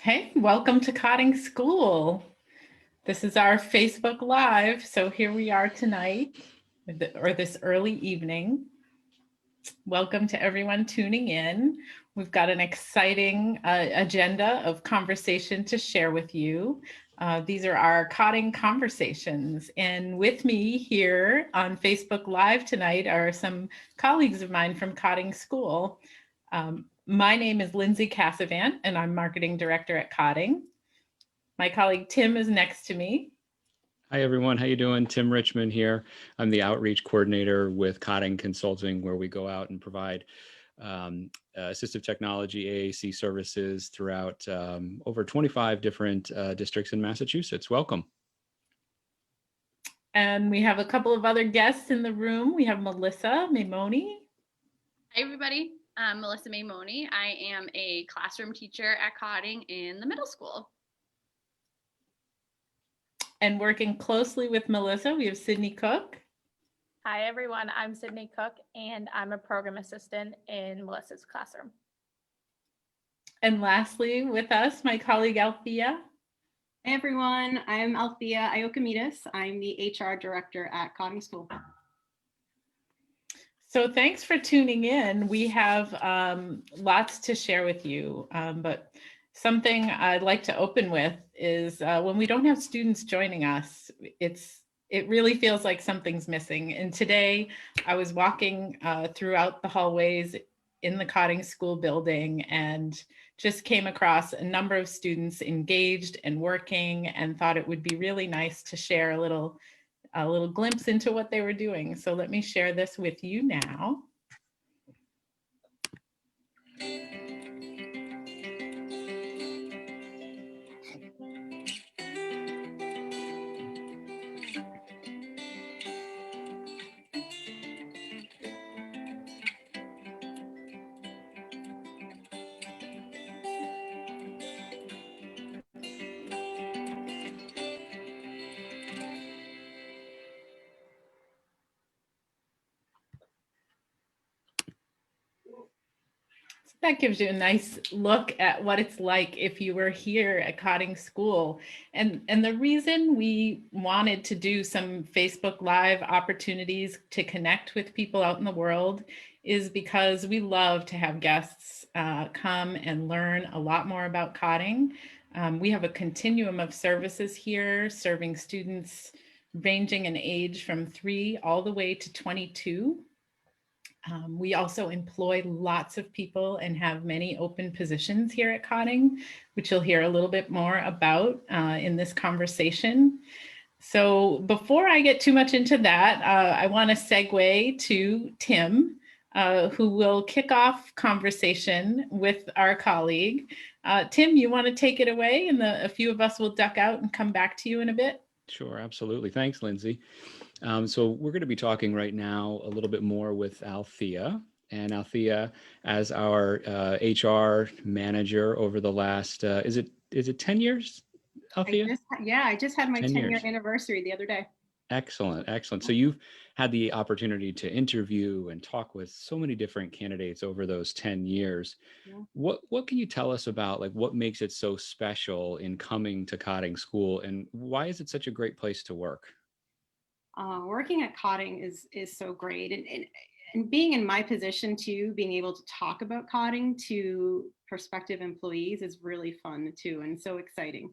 Hey, welcome to Cotting School. This is our Facebook Live. So here we are tonight, or this early evening. Welcome to everyone tuning in. We've got an exciting agenda of conversation to share with you. These are our Cotting Conversations. And with me here on Facebook Live tonight are some colleagues of mine from Cotting School. My name is Lindsay Cassavant, and I'm Marketing Director at Cotting. My colleague Tim is next to me. Hi, everyone. How you doing? Tim Richmond here. I'm the outreach coordinator with Cotting Consulting, where we go out and provide assistive technology, AAC services throughout over 25 different districts in Massachusetts. Welcome. And we have a couple of other guests in the room. We have Melissa Maimone. Hi, everybody. I'm Melissa Maimone. I am a classroom teacher at Cotting in the middle school. And working closely with Melissa, we have Sydney Cooke. Hi, everyone. I'm Sydney Cooke, and I'm a program assistant in Melissa's classroom. And lastly, with us, my colleague Althea. Hey, everyone. I'm Althea Iokamidis. I'm the HR director at Cotting School. So thanks for tuning in. We have lots to share with you, but something I'd like to open with is when we don't have students joining us, it really feels like something's missing. And today I was walking throughout the hallways in the Cotting School building and just came across a number of students engaged and working, and thought it would be really nice to share a little glimpse into what they were doing. So let me share this with you now. That gives you a nice look at what it's like if you were here at Cotting School. And the reason we wanted to do some Facebook Live opportunities to connect with people out in the world is because we love to have guests come and learn a lot more about Cotting. We have a continuum of services here, serving students ranging in age from 3 all the way to 22. We also employ lots of people and have many open positions here at Cotting, which you'll hear a little bit more about in this conversation. So before I get too much into that, I want to segue to Tim, who will kick off conversation with our colleague. Tim, you want to take it away, and a few of us will duck out and come back to you in a bit? Sure, absolutely. Thanks, Lindsay. So we're going to be talking right now a little bit more with Althea. And Althea, as our HR manager over the last, is it 10 years, Althea? I just had my 10-year anniversary the other day. Excellent, excellent. So you've had the opportunity to interview and talk with so many different candidates over those 10 years. Yeah. What can you tell us about what makes it so special in coming to Cotting School, and why is it such a great place to work? Working at Cotting is so great, and being in my position too, being able to talk about Cotting to prospective employees is really fun too, and so exciting.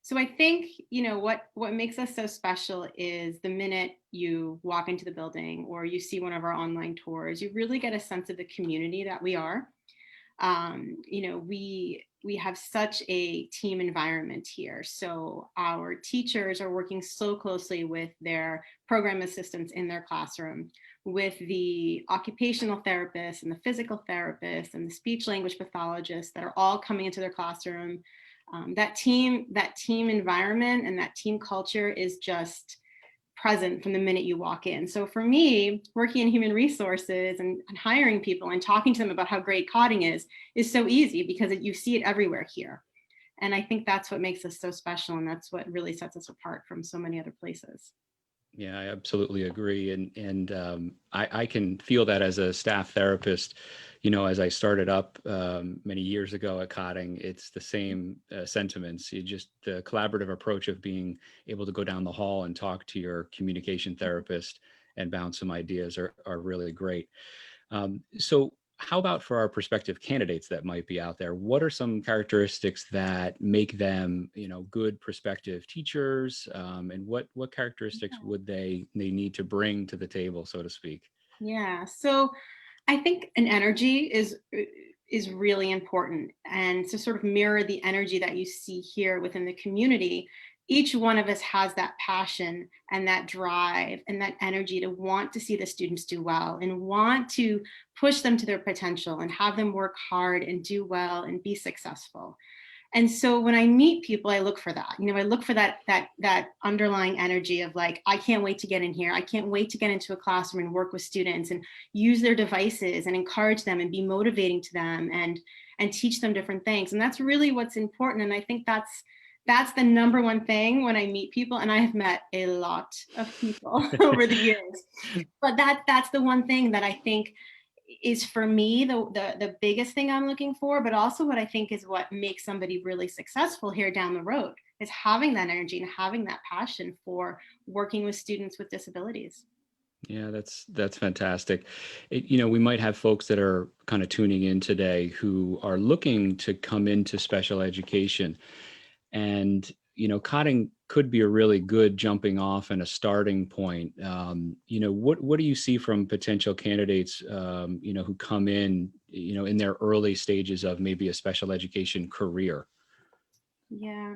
So I think, what makes us so special is the minute you walk into the building or you see one of our online tours, you really get a sense of the community that we are. We have such a team environment here. So our teachers are working so closely with their program assistants in their classroom, with the occupational therapists and the physical therapists and the speech language pathologists that are all coming into their classroom. That team environment and that team culture is just present from the minute you walk in. So for me, working in human resources and hiring people and talking to them about how great Cotting is so easy because you see it everywhere here. And I think that's what makes us so special, and that's what really sets us apart from so many other places. Yeah, I absolutely agree. And I can feel that as a staff therapist, as I started up many years ago at Cotting, it's the same sentiments. You just the collaborative approach of being able to go down the hall and talk to your communication therapist and bounce some ideas are really great. So how about for our prospective candidates that might be out there? What are some characteristics that make them, good prospective teachers? And what characteristics would they need to bring to the table, so to speak? Yeah. So I think an energy is really important, and to sort of mirror the energy that you see here within the community. Each one of us has that passion and that drive and that energy to want to see the students do well and want to push them to their potential and have them work hard and do well and be successful. And so when I meet people, I look for that. I look for that underlying energy of like, I can't wait to get in here. I can't wait to get into a classroom and work with students and use their devices and encourage them and be motivating to them and teach them different things. And that's really what's important. And I think that's the number one thing when I meet people. And I have met a lot of people over the years, but that's the one thing that I think is for me the biggest thing I'm looking for, but also what I think is what makes somebody really successful here down the road is having that energy and having that passion for working with students with disabilities. Yeah, that's fantastic. We might have folks that are kind of tuning in today who are looking to come into special education. And, cotting could be a really good jumping off and a starting point. What do you see from potential candidates, who come in their early stages of maybe a special education career? Yeah.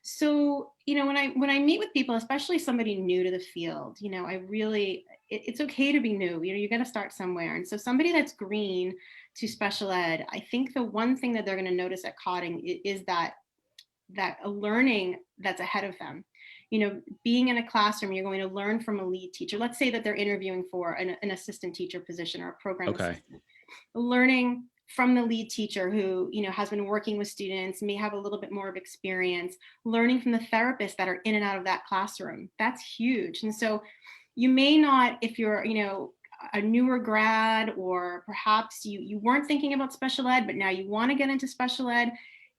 So, when I meet with people, especially somebody new to the field, I really it's okay to be new. You got to start somewhere. And so somebody that's green to special ed, I think the one thing that they're going to notice at Cotting is that a learning that's ahead of them. Being in a classroom, you're going to learn from a lead teacher. Let's say that they're interviewing for an assistant teacher position or a program Okay. assistant. Learning from the lead teacher who has been working with students, may have a little bit more of experience, learning from the therapists that are in and out of that classroom. That's huge. And so you may not, if you're a newer grad, or perhaps you weren't thinking about special ed, but now you want to get into special ed,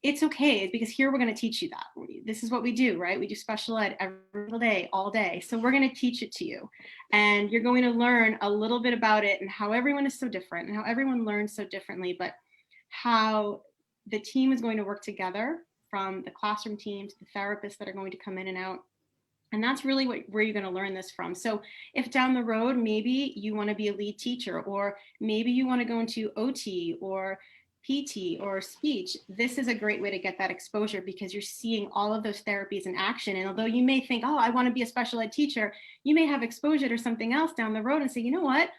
it's okay, because here we're going to teach you that. This is what we do, right? We do special ed every day, all day. So we're going to teach it to you. And you're going to learn a little bit about it and how everyone is so different and how everyone learns so differently, but how the team is going to work together, from the classroom team to the therapists that are going to come in and out. And that's really where you're going to learn this from. So if down the road, maybe you want to be a lead teacher, or maybe you want to go into OT or PT or speech, this is a great way to get that exposure, because you're seeing all of those therapies in action. And although you may think, oh, I want to be a special ed teacher, you may have exposure to something else down the road and say, you know what?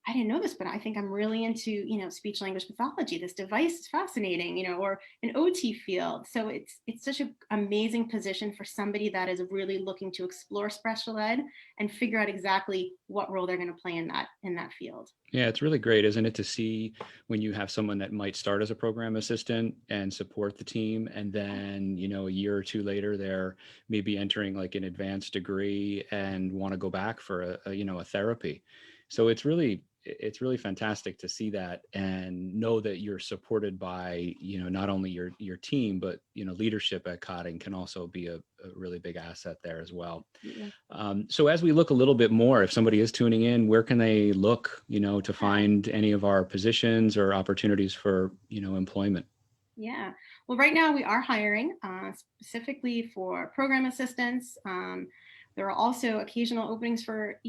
I didn't know this, but I think I'm really into, speech language pathology. This device is fascinating, or an OT field. So it's such an amazing position for somebody that is really looking to explore special ed and figure out exactly what role they're going to play in that field. Yeah, it's really great, isn't it, to see when you have someone that might start as a program assistant and support the team, and then, a year or two later, they're maybe entering like an advanced degree and want to go back for a therapy. So it's really fantastic to see that and know that you're supported by, not only your team, but, leadership at Cotting can also be a really big asset there as well. Yeah. So as we look a little bit more, if somebody is tuning in, where can they look, to find any of our positions or opportunities for, employment? Yeah. Well, right now we are hiring specifically for program assistants. There are also occasional openings for,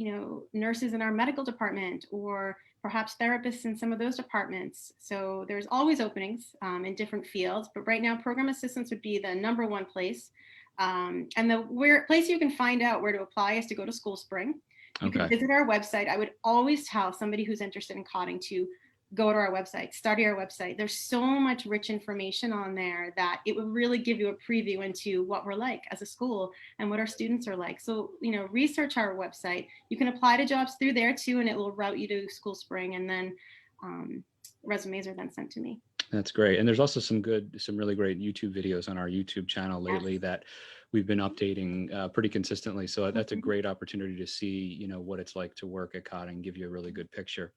nurses in our medical department, or perhaps therapists in some of those departments. So there's always openings in different fields, but right now program assistants would be the number one place. And the place you can find out where to apply is to go to School Spring. You can visit our website. I would always tell somebody who's interested in Cotting to go to our website, study our website. There's so much rich information on there that it would really give you a preview into what we're like as a school and what our students are like. So, research our website. You can apply to jobs through there too, and it will route you to School Spring, and then resumes are then sent to me. That's great. And there's also some really great YouTube videos on our YouTube channel lately that we've been updating pretty consistently. So that's a great opportunity to see, what it's like to work at Cotting, give you a really good picture.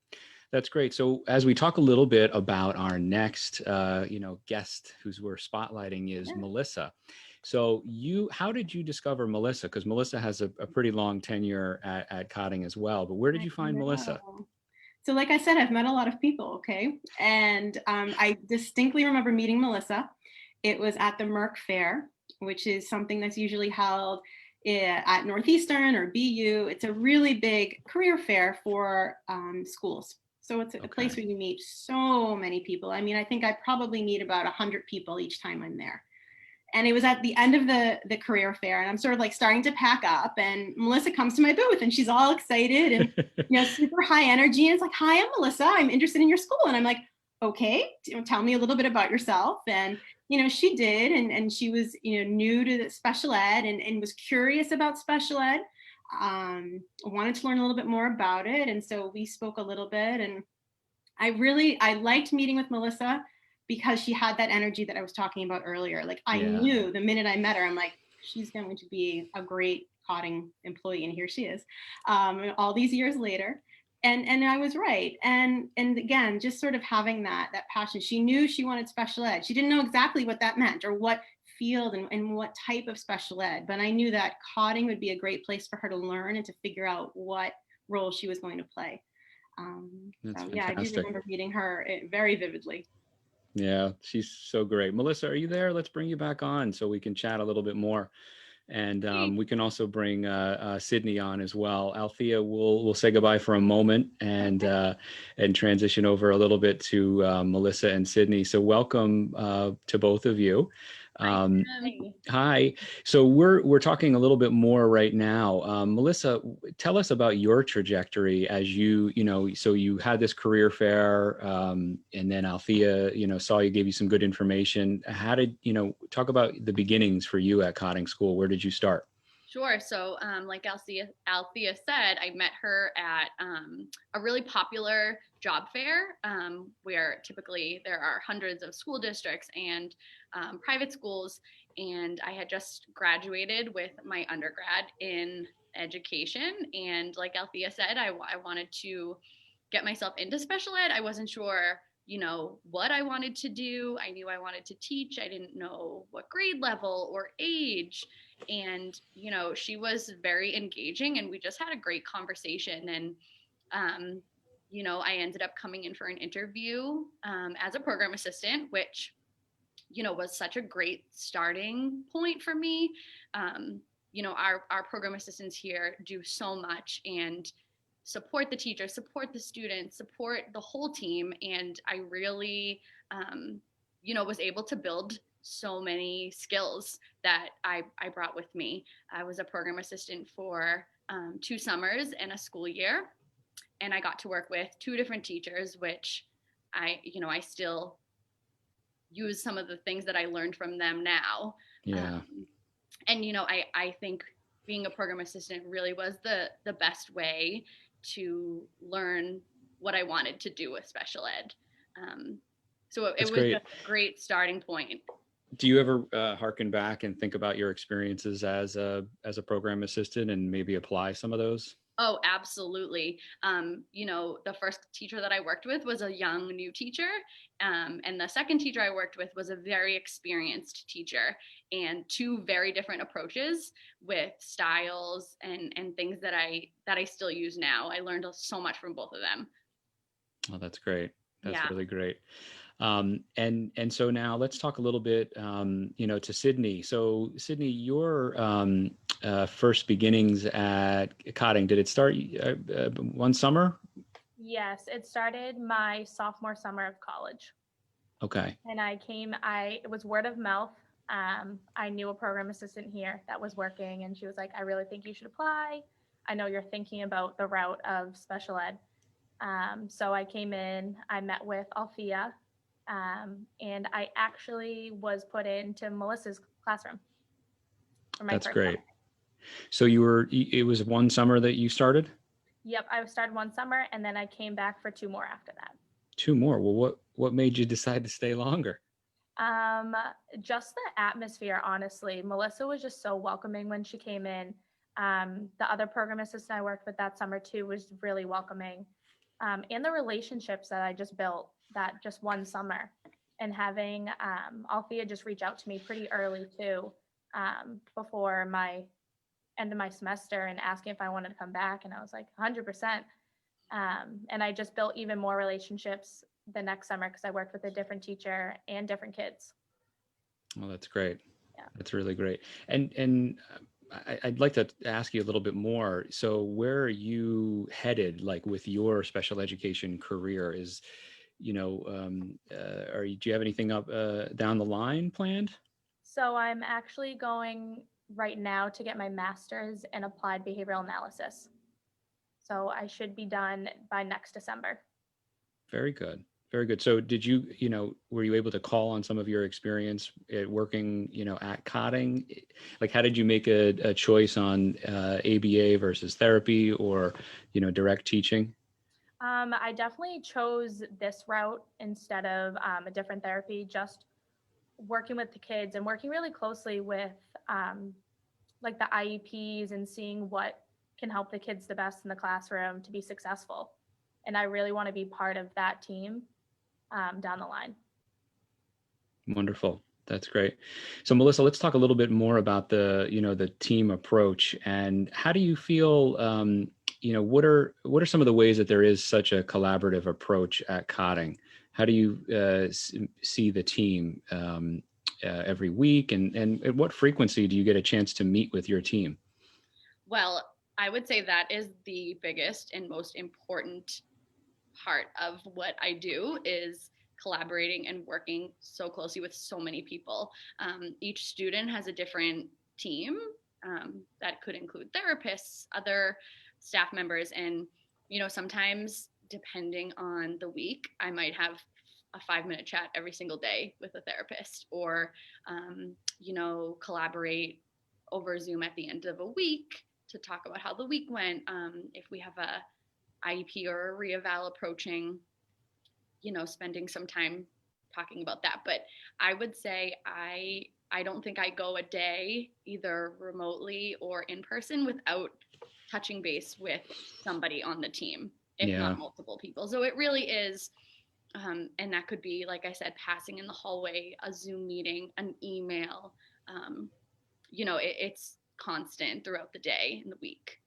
That's great. So as we talk a little bit about our next, guest who's we're spotlighting is Melissa. So how did you discover Melissa? Because Melissa has a pretty long tenure at Cotting as well. But where did you find Melissa? So like I said, I've met a lot of people, okay? And I distinctly remember meeting Melissa. It was at the Merck Fair, which is something that's usually held at Northeastern or BU. It's a really big career fair for schools. So it's a place where you meet so many people. I mean, I think I probably meet about 100 people each time I'm there. And it was at the end of the career fair, and I'm sort of like starting to pack up, and Melissa comes to my booth and she's all excited and super high energy. And it's like, "Hi, I'm Melissa. I'm interested in your school." And I'm like, "Okay, tell me a little bit about yourself." And she did, and she was new to the special ed and was curious about special ed. Wanted to learn a little bit more about it, and so we spoke a little bit. And I liked meeting with Melissa, because she had that energy that I was talking about earlier. Like I knew the minute I met her, I'm like, she's going to be a great Cotting employee. And here she is, all these years later. And I was right. And again, just sort of having that passion. She knew she wanted special ed. She didn't know exactly what that meant or what field and what type of special ed, but I knew that Cotting would be a great place for her to learn and to figure out what role she was going to play. So yeah, I do remember meeting her very vividly. Yeah, she's so great. Melissa, are you there? Let's bring you back on so we can chat a little bit more. And we can also bring Sydney on as well. Althea, we'll say goodbye for a moment and transition over a little bit to Melissa and Sydney. So welcome to both of you. Hi. So we're talking a little bit more right now. Melissa, tell us about your trajectory as so you had this career fair, and then Althea, saw you, gave you some good information. How did, talk about the beginnings for you at Cotting School? Where did you start? Sure. So like Althea said, I met her at a really popular job fair where typically there are hundreds of school districts and private schools. And I had just graduated with my undergrad in education. And like Althea said, I wanted to get myself into special ed. I wasn't sure what I wanted to do. I knew I wanted to teach. I didn't know what grade level or age. And, she was very engaging and we just had a great conversation. And, I ended up coming in for an interview as a program assistant, which, was such a great starting point for me. Our program assistants here do so much and support the teachers, support the students, support the whole team. And I really, was able to build so many skills that I brought with me. I was a program assistant for 2 summers and a school year. And I got to work with 2 different teachers, which I still use some of the things that I learned from them now. Yeah. I think being a program assistant really was the best way to learn what I wanted to do with special ed. So it was great. a great starting point. Do you ever harken back and think about your experiences as a program assistant and maybe apply some of those? Oh, absolutely. The first teacher that I worked with was a young new teacher. And the second teacher I worked with was a very experienced teacher, and 2 very different approaches with styles and things that I still use now. I learned so much from both of them. Oh, that's great. That's really great. And so now let's talk a little bit, to Sydney. So Sydney, your first beginnings at Cotting, did it start one summer? Yes, it started my sophomore summer of college. Okay. And it was word of mouth. I knew a program assistant here that was working, and she was like, "I really think you should apply. I know you're thinking about the route of special ed." So I came in, I met with Althea, and I actually was put into Melissa's classroom. That's great. So it was one summer that you started? Yep, I started one summer and then I came back for 2 more after that. 2 more. Well, what made you decide to stay longer? Um, just the atmosphere, honestly. Melissa was just so welcoming when she came in. The other program assistant I worked with that summer too was really welcoming. And the relationships that I just built that just one summer, and having Althea just reach out to me pretty early too, before my end of my semester and asking if I wanted to come back. And I was like, 100%. And I just built even more relationships the next summer because I worked with a different teacher and different kids. Well, that's great. Yeah. That's really great. I'd like to ask you a little bit more. So where are you headed, like with your special education career? Is, do you have anything up down the line planned? So I'm actually going right now to get my master's in applied behavioral analysis. So I should be done by next December. Very good. Very good. So did you, were you able to call on some of your experience at working, at Cotting? Like, how did you make a choice on ABA versus therapy or, direct teaching? I definitely chose this route instead of a different therapy, just working with the kids and working really closely with like the IEPs and seeing what can help the kids the best in the classroom to be successful. And I really want to be part of that team down the line. Wonderful. That's great. So Melissa, let's talk a little bit more about the team approach, and how do you feel, what are some of the ways that there is such a collaborative approach at Cotting? How do you see the team every week, and at what frequency do you get a chance to meet with your team? Well, I would say that is the biggest and most important part of what I do is collaborating and working so closely with so many people. Each student has a different team that could include therapists, other staff members, and sometimes depending on the week, I might have a 5-minute chat every single day with a therapist, or collaborate over Zoom at the end of a week to talk about how the week went. If we have a IEP or a reeval approaching, spending some time talking about that. But I would say I don't think I go a day either remotely or in person without touching base with somebody on the team, if not multiple people. So it really is, and that could be, like I said, passing in the hallway, a Zoom meeting, an email. It's constant throughout the day and the week.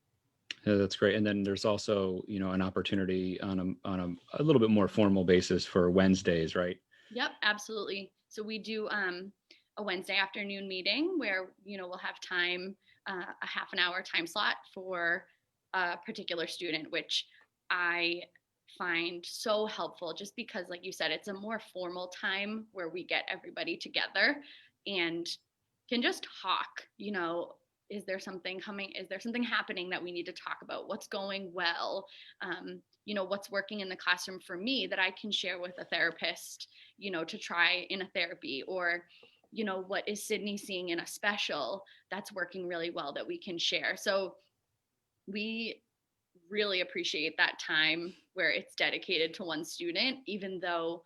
Yeah, that's great. And then there's also, an opportunity on a little bit more formal basis for Wednesdays, right? Yep, absolutely. So we do a Wednesday afternoon meeting where, we'll have time, a half an hour time slot for a particular student, which I find so helpful just because, like you said, it's a more formal time where we get everybody together and can just talk, is there something coming? Is there something happening that we need to talk about? What's going well? What's working in the classroom for me that I can share with a therapist, to try in a therapy, or, what is Sydney seeing in a special that's working really well that we can share. So we really appreciate that time where it's dedicated to one student, even though,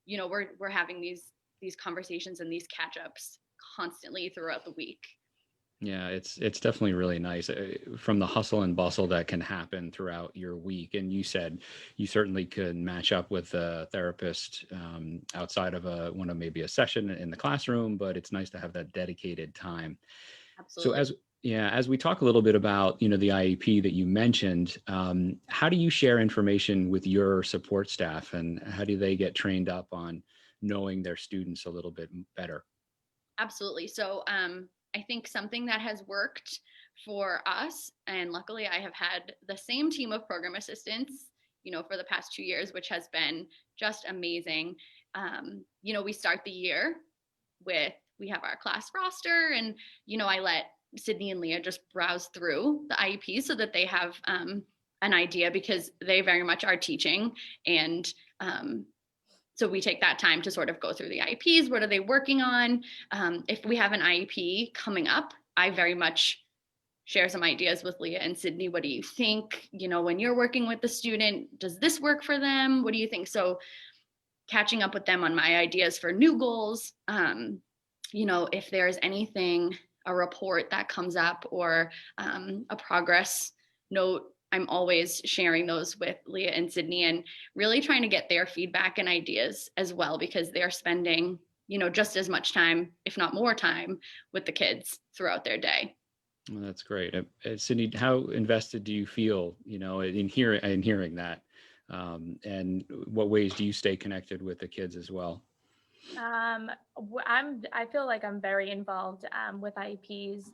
we're having these conversations and these catch-ups constantly throughout the week. Yeah, it's definitely really nice from the hustle and bustle that can happen throughout your week. And you said you certainly could match up with a therapist outside of maybe a session in the classroom, but it's nice to have that dedicated time. Absolutely. So as we talk a little bit about, the IEP that you mentioned, how do you share information with your support staff, and how do they get trained up on knowing their students a little bit better? Absolutely. So I think something that has worked for us, and luckily I have had the same team of program assistants, for the past 2 years, which has been just amazing. We start the year we have our class roster, and, I let Sydney and Leah just browse through the IEP so that they have an idea, because they very much are teaching. And so we take that time to sort of go through the IEPs. What are they working on? If we have an IEP coming up, I very much share some ideas with Leah and Sydney. What do you think? When you're working with the student, does this work for them? What do you think? So catching up with them on my ideas for new goals. If there's anything, a report that comes up or a progress note, I'm always sharing those with Leah and Sydney and really trying to get their feedback and ideas as well, because they're spending, just as much time, if not more time, with the kids throughout their day. Well, that's great. Sydney, how invested do you feel, in hearing that? And what ways do you stay connected with the kids as well? I feel like I'm very involved with IEPs.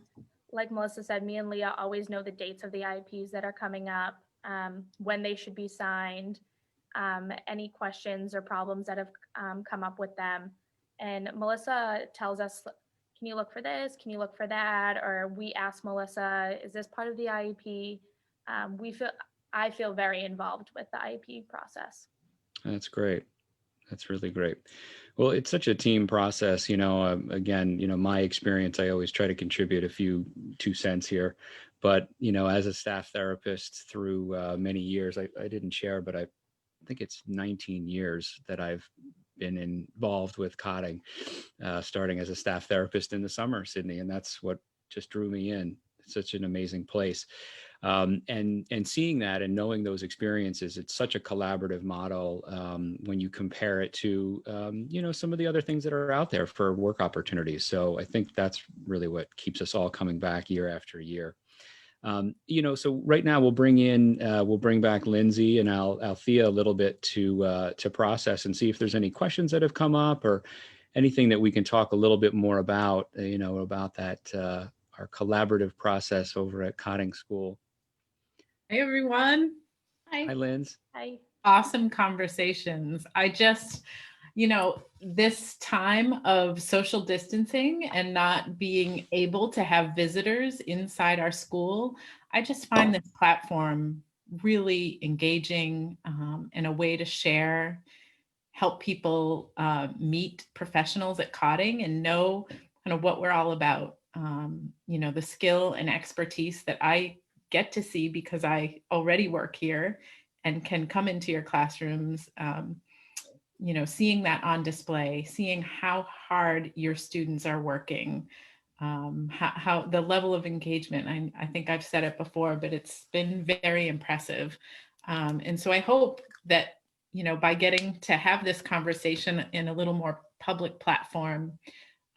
Like Melissa said, me and Leah always know the dates of the IEPs that are coming up, when they should be signed, any questions or problems that have come up with them. And Melissa tells us, can you look for this? Can you look for that? Or we ask Melissa, is this part of the IEP? I feel very involved with the IEP process. That's great. That's really great. Well, it's such a team process, again, my experience, I always try to contribute a few 2 cents here, but, as a staff therapist through many years, I didn't share, but I think it's 19 years that I've been involved with Cotting, starting as a staff therapist in the summer, Sydney, and that's what just drew me in. It's such an amazing place. And seeing that and knowing those experiences, it's such a collaborative model when you compare it to, some of the other things that are out there for work opportunities. So I think that's really what keeps us all coming back year after year. So right now we'll bring back Lindsay and Althea a little bit to process and see if there's any questions that have come up or anything that we can talk a little bit more about, about that, our collaborative process over at Cotting School. Hey, everyone. Hi, Linz. Hi. Awesome conversations. I just, this time of social distancing and not being able to have visitors inside our school, I just find this platform really engaging and a way to share, help people meet professionals at Cotting and know kind of what we're all about. The skill and expertise that I get to see because I already work here and can come into your classrooms, seeing that on display, seeing how hard your students are working, how the level of engagement, I think I've said it before, but it's been very impressive. And so I hope that, by getting to have this conversation in a little more public platform,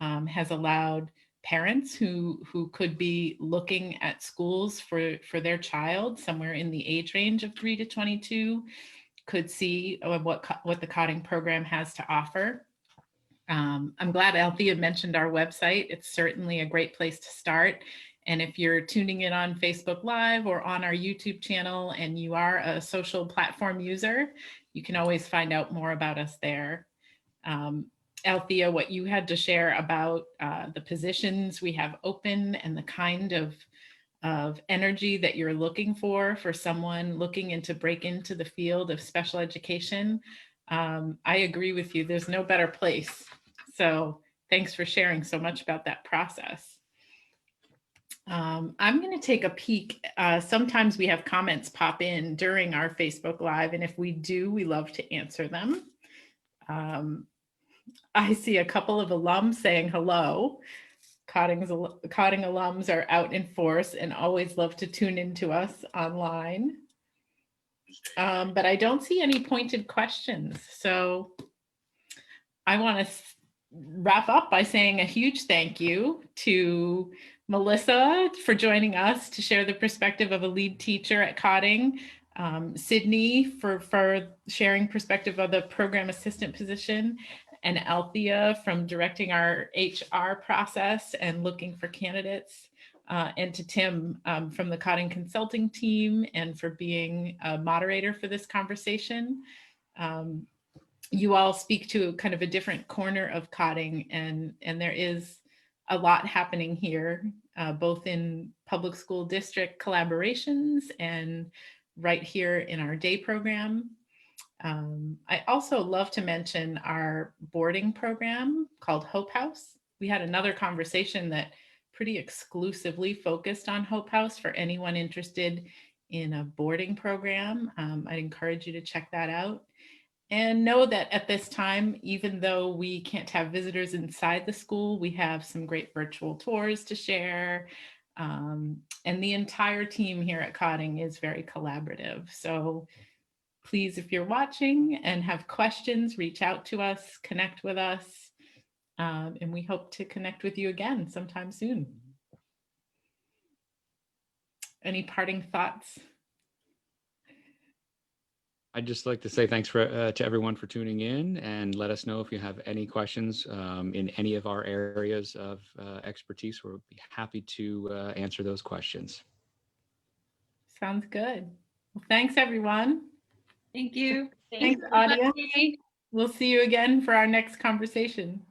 has allowed parents who could be looking at schools for their child somewhere in the age range of 3 to 22 could see what the Cotting program has to offer. I'm glad Althea mentioned our website. It's certainly a great place to start. And if you're tuning in on Facebook Live or on our YouTube channel and you are a social platform user, you can always find out more about us there. Althea, what you had to share about the positions we have open and the kind of energy that you're looking for someone looking to break into the field of special education. I agree with you. There's no better place. So thanks for sharing so much about that process. I'm going to take a peek. Sometimes we have comments pop in during our Facebook Live, and if we do, we love to answer them. I see a couple of alums saying hello. Cotting alums are out in force and always love to tune into us online. But I don't see any pointed questions. So I want to wrap up by saying a huge thank you to Melissa for joining us to share the perspective of a lead teacher at Cotting, Sydney for sharing perspective of the program assistant position, and Althea from directing our HR process and looking for candidates, and to Tim from the Cotting Consulting team and for being a moderator for this conversation. You all speak to kind of a different corner of Cotting, and there is a lot happening here, both in public school district collaborations and right here in our day program. I also love to mention our boarding program called Hope House. We had another conversation that pretty exclusively focused on Hope House for anyone interested in a boarding program. I'd encourage you to check that out. And know that at this time, even though we can't have visitors inside the school, we have some great virtual tours to share. And the entire team here at Cotting is very collaborative. So please, if you're watching and have questions, reach out to us, connect with us. And we hope to connect with you again sometime soon. Any parting thoughts? I'd just like to say thanks to everyone for tuning in, and let us know if you have any questions in any of our areas of expertise. We'll be happy to answer those questions. Sounds good. Well, thanks, everyone. Thank you. Thanks, audience. We'll see you again for our next conversation.